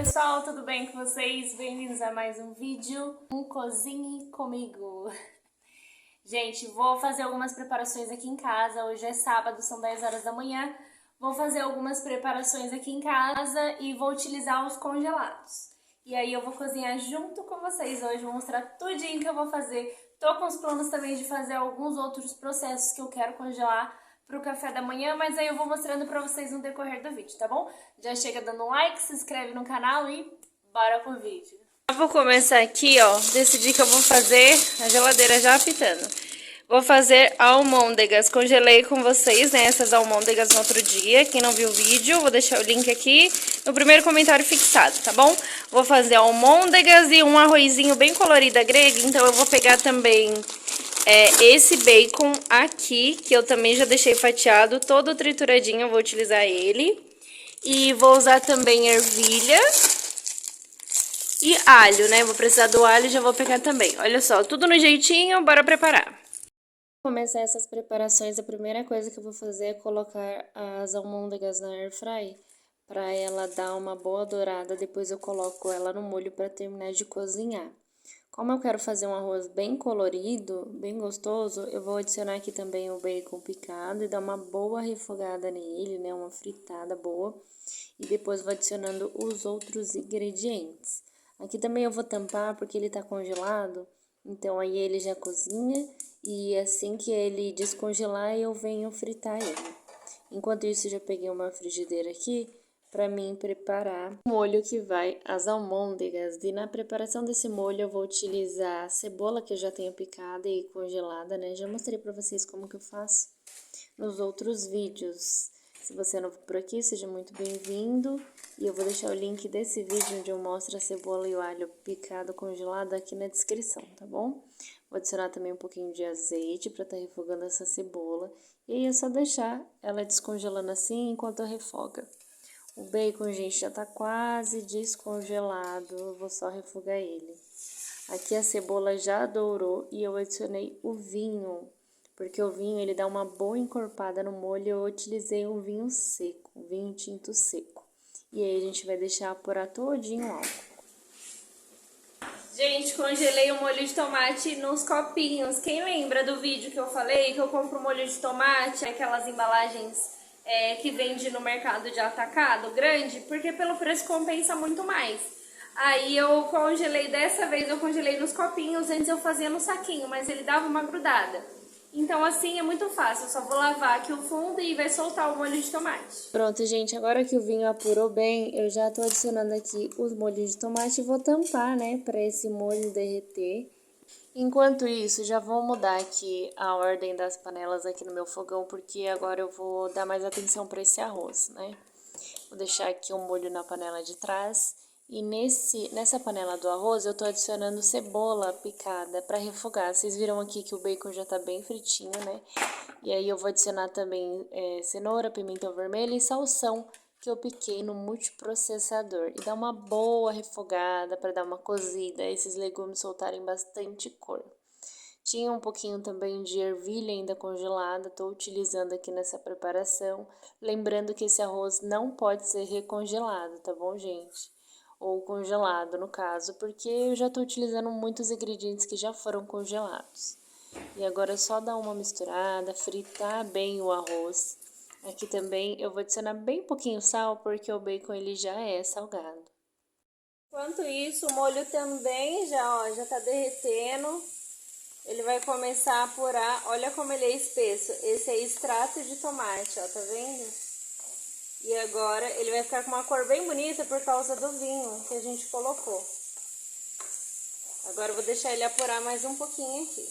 pessoal, tudo bem com vocês? Bem-vindos a mais um vídeo, Cozinhe Comigo. Gente, vou fazer algumas preparações aqui em casa, hoje é sábado, são 10 horas da manhã. Vou fazer algumas preparações aqui em casa e vou utilizar os congelados. E aí eu vou cozinhar junto com vocês hoje, vou mostrar tudinho que eu vou fazer. Tô com os planos também de fazer alguns outros processos que eu quero congelar pro café da manhã, mas aí eu vou mostrando pra vocês no decorrer do vídeo, tá bom? Já chega dando um like, se inscreve no canal e bora pro vídeo. Eu vou começar aqui, ó, decidi que eu vou fazer a geladeira já apitando. Vou fazer almôndegas, congelei com vocês, né, essas almôndegas no outro dia. Quem não viu o vídeo, vou deixar o link aqui no primeiro comentário fixado, tá bom? Vou fazer almôndegas e um arrozinho bem colorido grego, então eu vou pegar também esse bacon aqui, que eu também já deixei fatiado, todo trituradinho, eu vou utilizar ele. E vou usar também ervilha e alho, né? Vou precisar do alho e já vou pegar também. Olha só, tudo no jeitinho, bora preparar. Começar essas preparações, a primeira coisa que eu vou fazer é colocar as almôndegas na air fry para ela dar uma boa dourada, depois eu coloco ela no molho para terminar de cozinhar. Como eu quero fazer um arroz bem colorido, bem gostoso, eu vou adicionar aqui também o bacon picado e dar uma boa refogada nele, né, uma fritada boa, e depois vou adicionando os outros ingredientes. Aqui também eu vou tampar porque ele tá congelado, então aí ele já cozinha e assim que ele descongelar eu venho fritar ele. Enquanto isso, já peguei uma frigideira aqui para mim preparar o molho que vai as almôndegas. E na preparação desse molho eu vou utilizar a cebola que eu já tenho picada e congelada, né? Já mostrei para vocês como que eu faço nos outros vídeos. Se você é novo por aqui, seja muito bem-vindo. E eu vou deixar o link desse vídeo onde eu mostro a cebola e o alho picado congelado aqui na descrição, tá bom? Vou adicionar também um pouquinho de azeite para estar refogando essa cebola. E aí é só deixar ela descongelando assim enquanto eu refoga. O bacon, gente, já tá quase descongelado, eu vou só refogar ele. Aqui a cebola já dourou e eu adicionei o vinho, porque o vinho ele dá uma boa encorpada no molho. Eu utilizei um vinho seco, um vinho tinto seco. E aí a gente vai deixar apurar todinho o álcool. Gente, congelei o molho de tomate nos copinhos. Quem lembra do vídeo que eu falei que eu compro molho de tomate, aquelas embalagens que vende no mercado de atacado grande, porque pelo preço compensa muito mais. Aí eu congelei, dessa vez eu congelei nos copinhos, antes eu fazia no saquinho, mas ele dava uma grudada. Então assim é muito fácil, eu só vou lavar aqui o fundo e vai soltar o molho de tomate. Pronto, gente, agora que o vinho apurou bem, eu já tô adicionando aqui os molhos de tomate e vou tampar, né, para esse molho derreter. Enquanto isso, já vou mudar aqui a ordem das panelas aqui no meu fogão, porque agora eu vou dar mais atenção para esse arroz, né? Vou deixar aqui um molho na panela de trás. E nessa panela do arroz eu tô adicionando cebola picada para refogar. Vocês viram aqui que o bacon já tá bem fritinho, né? E aí eu vou adicionar também cenoura, pimentão vermelho e salsão que eu piquei no multiprocessador. E dar uma boa refogada para dar uma cozida, esses legumes soltarem bastante cor. Tinha um pouquinho também de ervilha ainda congelada, estou utilizando aqui nessa preparação. Lembrando que esse arroz não pode ser recongelado, tá bom, gente? Ou congelado, no caso, porque eu já estou utilizando muitos ingredientes que já foram congelados. E agora é só dar uma misturada, fritar bem o arroz. Aqui também eu vou adicionar bem pouquinho sal, porque o bacon ele já é salgado. Enquanto isso, o molho também já tá derretendo. Ele vai começar a apurar, olha como ele é espesso. Esse é extrato de tomate, ó, tá vendo? E agora ele vai ficar com uma cor bem bonita por causa do vinho que a gente colocou. Agora eu vou deixar ele apurar mais um pouquinho aqui.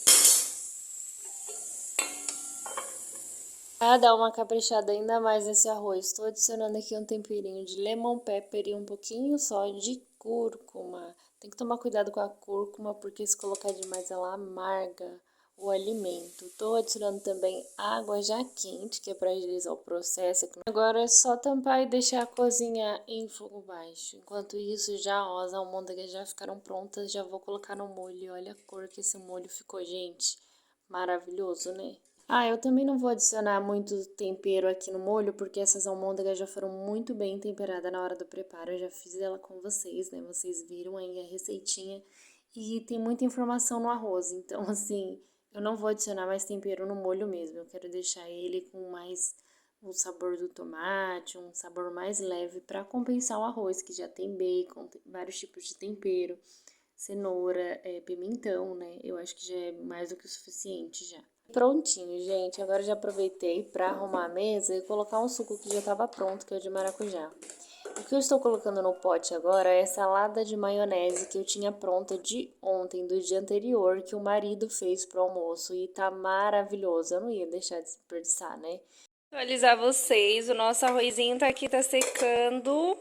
Para dar uma caprichada ainda mais nesse arroz, estou adicionando aqui um temperinho de lemon pepper e um pouquinho só de cúrcuma. Tem que tomar cuidado com a cúrcuma, porque se colocar demais ela amarga o alimento. Estou adicionando também água já quente, que é para agilizar o processo. Agora é só tampar e deixar cozinhar em fogo baixo. Enquanto isso, já ó, as almôndegas já ficaram prontas, já vou colocar no molho. Olha a cor que esse molho ficou, gente. Maravilhoso, né? Ah, eu também não vou adicionar muito tempero aqui no molho, porque essas almôndegas já foram muito bem temperadas na hora do preparo. Eu já fiz ela com vocês, né? Vocês viram aí a receitinha. E tem muita informação no arroz, então, assim, eu não vou adicionar mais tempero no molho mesmo. Eu quero deixar ele com mais o sabor do tomate, um sabor mais leve para compensar o arroz, que já tem bacon, tem vários tipos de tempero, cenoura, pimentão, né? Eu acho que já é mais do que o suficiente já. Prontinho, gente. Agora já aproveitei para arrumar a mesa e colocar um suco que já estava pronto, que é o de maracujá. O que eu estou colocando no pote agora é salada de maionese que eu tinha pronta de ontem, do dia anterior, que o marido fez pro almoço e tá maravilhoso. Eu não ia deixar de desperdiçar, né? Vou atualizar vocês, o nosso arrozinho tá aqui, tá secando,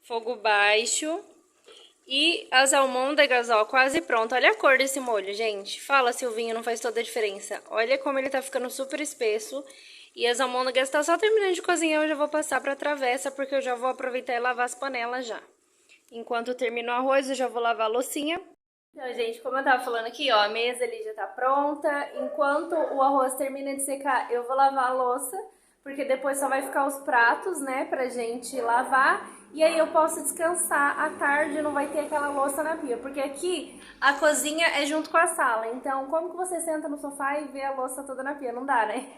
fogo baixo. E as almôndegas, ó, quase pronto. Olha a cor desse molho, gente. Fala se o vinho não faz toda a diferença. Olha como ele tá ficando super espesso. E as almôndegas tá só terminando de cozinhar, eu já vou passar pra travessa, porque eu já vou aproveitar e lavar as panelas já. Enquanto eu termino o arroz, eu já vou lavar a loucinha. Então, gente, como eu tava falando aqui, ó, a mesa ali já tá pronta. Enquanto o arroz termina de secar, eu vou lavar a louça, porque depois só vai ficar os pratos, né, pra gente lavar. E aí eu posso descansar à tarde, não vai ter aquela louça na pia. Porque aqui a cozinha é junto com a sala. Então, como que você senta no sofá e vê a louça toda na pia? Não dá, né?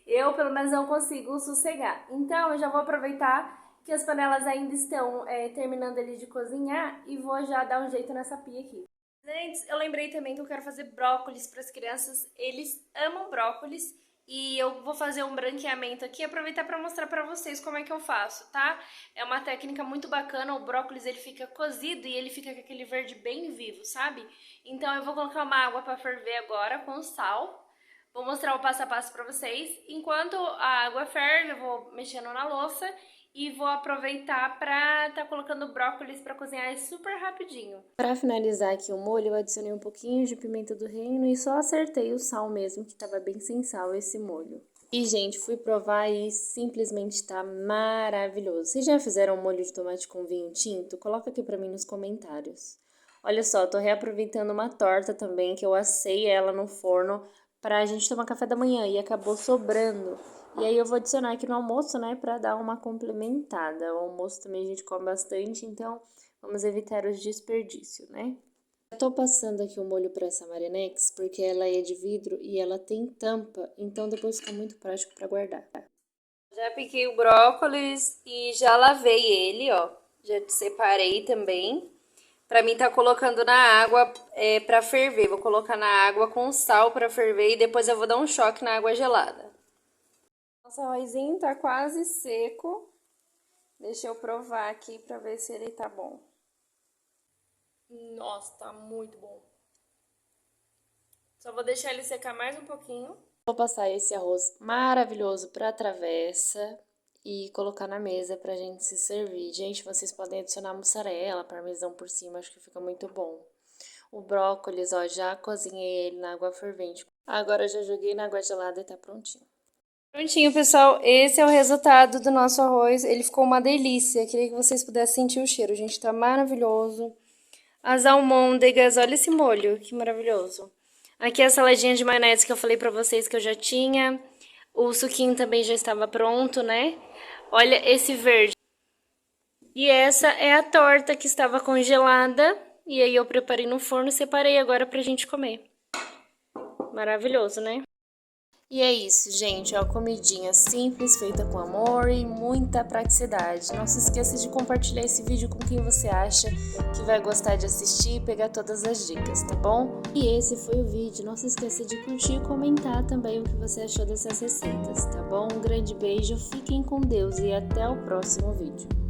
Eu, pelo menos, não consigo sossegar. Então, eu já vou aproveitar que as panelas ainda estão terminando ali de cozinhar e vou já dar um jeito nessa pia aqui. Gente, eu lembrei também que eu quero fazer brócolis para as crianças. Eles amam brócolis. E eu vou fazer um branqueamento aqui, aproveitar para mostrar para vocês como é que eu faço, tá? É uma técnica muito bacana, o brócolis ele fica cozido e ele fica com aquele verde bem vivo, sabe? Então eu vou colocar uma água para ferver agora com sal. Vou mostrar o passo a passo para vocês. Enquanto a água ferve, eu vou mexendo na louça e vou aproveitar para tá colocando brócolis para cozinhar super rapidinho. Para finalizar aqui o molho, eu adicionei um pouquinho de pimenta do reino e só acertei o sal mesmo, que tava bem sem sal esse molho. E, gente, fui provar e simplesmente tá maravilhoso. Vocês já fizeram um molho de tomate com vinho tinto? Coloca aqui pra mim nos comentários. Olha só, eu tô reaproveitando uma torta também, que eu assei ela no forno pra gente tomar café da manhã e acabou sobrando. E aí eu vou adicionar aqui no almoço, né, pra dar uma complementada. O almoço também a gente come bastante, então vamos evitar os desperdícios, né? Eu tô passando aqui o molho pra essa Marinex, porque ela é de vidro e ela tem tampa, então depois fica muito prático pra guardar. Já piquei o brócolis e já lavei ele, ó. Já separei também. Pra mim tá colocando na água pra ferver. Vou colocar na água com sal pra ferver e depois eu vou dar um choque na água gelada. Nosso arrozinho tá quase seco. Deixa eu provar aqui pra ver se ele tá bom. Nossa, tá muito bom. Só vou deixar ele secar mais um pouquinho. Vou passar esse arroz maravilhoso pra travessa e colocar na mesa pra gente se servir. Gente, vocês podem adicionar mussarela, parmesão por cima, acho que fica muito bom. O brócolis, ó, já cozinhei ele na água fervente. Agora eu já joguei na água gelada e tá prontinho. Prontinho, pessoal, esse é o resultado do nosso arroz. Ele ficou uma delícia, queria que vocês pudessem sentir o cheiro, gente, tá maravilhoso. As almôndegas, olha esse molho, que maravilhoso. Aqui a saladinha de maionese que eu falei pra vocês que eu já tinha. O suquinho também já estava pronto, né? Olha esse verde. E essa é a torta que estava congelada. E aí eu preparei no forno e separei agora pra gente comer. Maravilhoso, né? E é isso, gente, ó, comidinha simples, feita com amor e muita praticidade. Não se esqueça de compartilhar esse vídeo com quem você acha que vai gostar de assistir e pegar todas as dicas, tá bom? E esse foi o vídeo, não se esqueça de curtir e comentar também o que você achou dessas receitas, tá bom? Um grande beijo, fiquem com Deus e até o próximo vídeo.